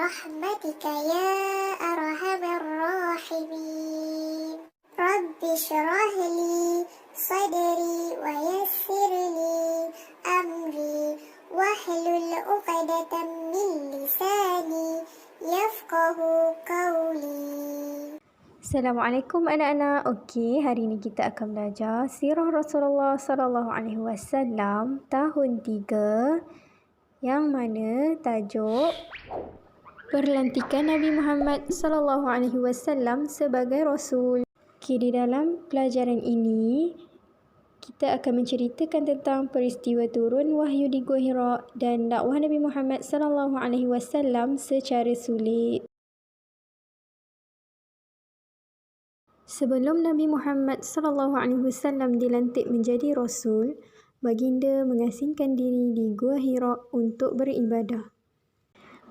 برحمتك يا أرحم الراحمين رب اشرح لي صدري ويسر لي أمري واحلل عقدة من لساني يفقه قولي. Assalamualaikum anak-anak. Okey, hari ini kita akan belajar sirah Rasulullah sallallahu alaihi wasallam tahun 3 yang mana tajuk Perlantikan Nabi Muhammad sallallahu alaihi wasallam sebagai rasul. Okey, di dalam pelajaran ini kita akan menceritakan tentang peristiwa turun wahyu di Gua Hira dan dakwah Nabi Muhammad sallallahu alaihi wasallam secara sulit. Sebelum Nabi Muhammad SAW dilantik menjadi Rasul, baginda mengasingkan diri di Gua Hira untuk beribadah.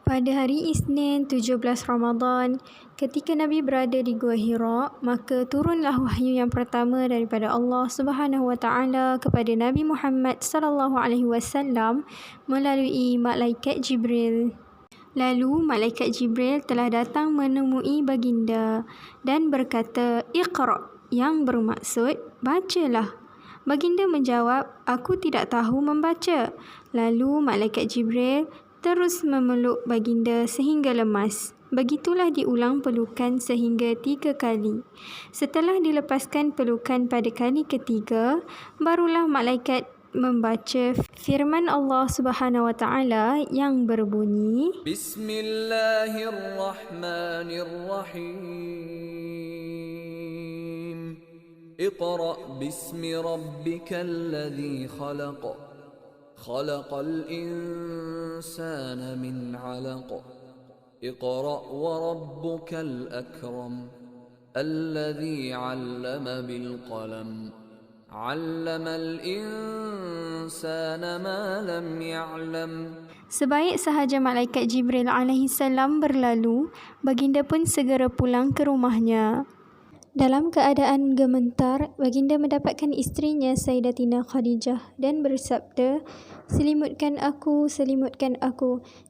Pada hari Isnin 17 Ramadan, ketika Nabi berada di Gua Hira, maka turunlah wahyu yang pertama daripada Allah Subhanahu Wa Taala kepada Nabi Muhammad SAW melalui malaikat Jibril. Lalu malaikat Jibril telah datang menemui baginda dan berkata, "Iqra", yang bermaksud, "Bacalah." Baginda menjawab, "Aku tidak tahu membaca." Lalu malaikat Jibril terus memeluk baginda sehingga lemas. Begitulah diulang pelukan sehingga 3 kali. Setelah dilepaskan pelukan pada kali ketiga, barulah malaikat membaca firman Allah Subhanahu Wa Taala yang berbunyi, Bismillahirrahmanirrahim. Iqra bismi rabbikal ladzi khalaq. Khalaqal insana min 'alaq. Iqra wa rabbukal akram. Alladzi 'allama bil qalam. Allamal insana ma lam ya'lam. Sebaik sahaja malaikat Jibril alaihissalam berlalu, baginda pun segera pulang ke rumahnya. Dalam keadaan gemetar, baginda mendapatkan isterinya Sayyidatina Khadijah dan bersabda, selimutkan aku."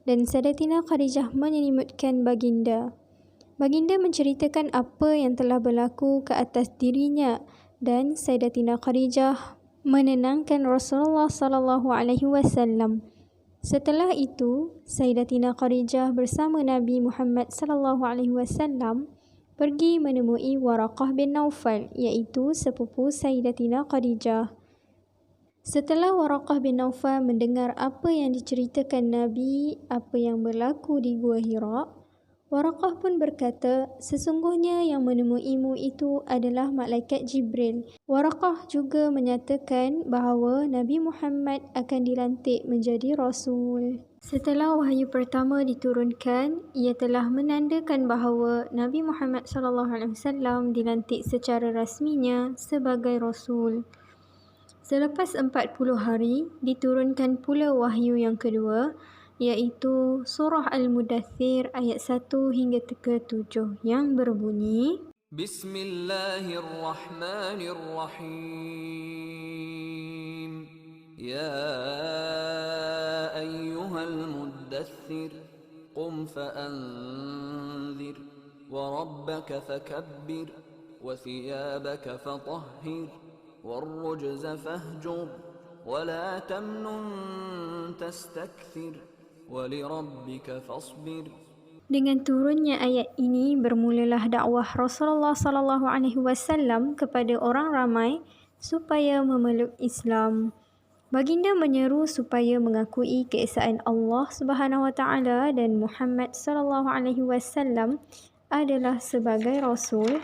Dan Sayyidatina Khadijah menyelimutkan baginda. Baginda menceritakan apa yang telah berlaku ke atas dirinya dan Sayyidatina Khadijah menenangkan Rasulullah sallallahu alaihi wasallam. Setelah itu, Sayyidatina Khadijah bersama Nabi Muhammad sallallahu alaihi wasallam pergi menemui Waraqah bin Naufal, iaitu sepupu Sayyidatina Khadijah. Setelah Waraqah bin Naufal mendengar apa yang diceritakan Nabi, apa yang berlaku di Gua Hira, Waraqah pun berkata, "Sesungguhnya yang menemuimu itu adalah malaikat Jibril." Waraqah juga menyatakan bahawa Nabi Muhammad akan dilantik menjadi Rasul. Setelah wahyu pertama diturunkan, ia telah menandakan bahawa Nabi Muhammad SAW dilantik secara rasminya sebagai Rasul. Selepas 40 hari, diturunkan pula wahyu yang kedua, iaitu Surah Al-Mudaththir ayat 1 hingga ke 7 yang berbunyi, Bismillahirrahmanirrahim. Ya ayyuhal muddaththir, qum fa'anzir, wa rabbaka fakabbir, wa thiyabaka fatahhir, والرجز فاهجر ولا تمنن تستكثر ولربك فاصبر. Dengan turunnya ayat ini bermulalah dakwah Rasulullah sallallahu alaihi wasallam kepada orang ramai supaya memeluk Islam. Baginda menyeru supaya mengakui keesaan Allah Subhanahu Wa Taala dan Muhammad sallallahu alaihi wasallam adalah sebagai rasul,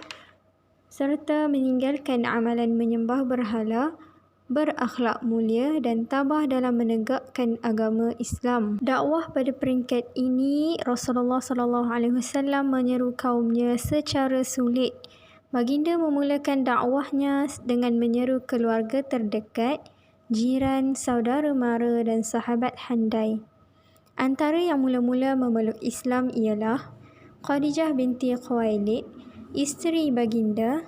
serta meninggalkan amalan menyembah berhala, berakhlak mulia dan tabah dalam menegakkan agama Islam. Dakwah pada peringkat ini, Rasulullah SAW menyeru kaumnya secara sulit. Baginda memulakan dakwahnya dengan menyeru keluarga terdekat, jiran, saudara mara dan sahabat handai. Antara yang mula-mula memeluk Islam ialah Khadijah binti Khuwailid, isteri baginda.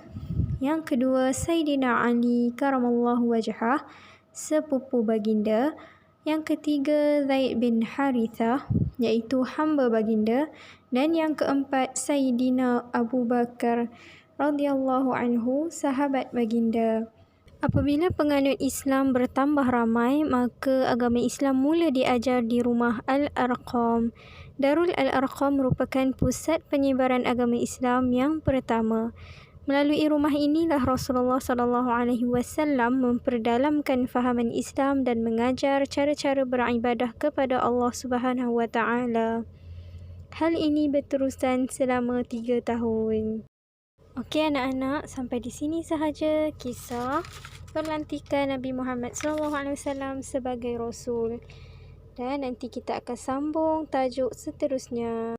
Yang kedua, Sayyidina Ali karamallahu wajhah, sepupu baginda. Yang ketiga, Zaid bin Harithah, iaitu hamba baginda. Dan yang keempat, Sayyidina Abu Bakar radhiyallahu anhu, sahabat baginda. Apabila penganut Islam bertambah ramai, maka agama Islam mula diajar di rumah Al-Arqam. Darul Al-Arqam merupakan pusat penyebaran agama Islam yang pertama. Melalui rumah inilah Rasulullah SAW memperdalamkan fahaman Islam dan mengajar cara-cara beribadah kepada Allah Subhanahu Wa Taala. Hal ini berterusan selama 3 tahun. Okey anak-anak, sampai di sini sahaja kisah pelantikan Nabi Muhammad SAW sebagai Rasul. Dan nanti kita akan sambung tajuk seterusnya.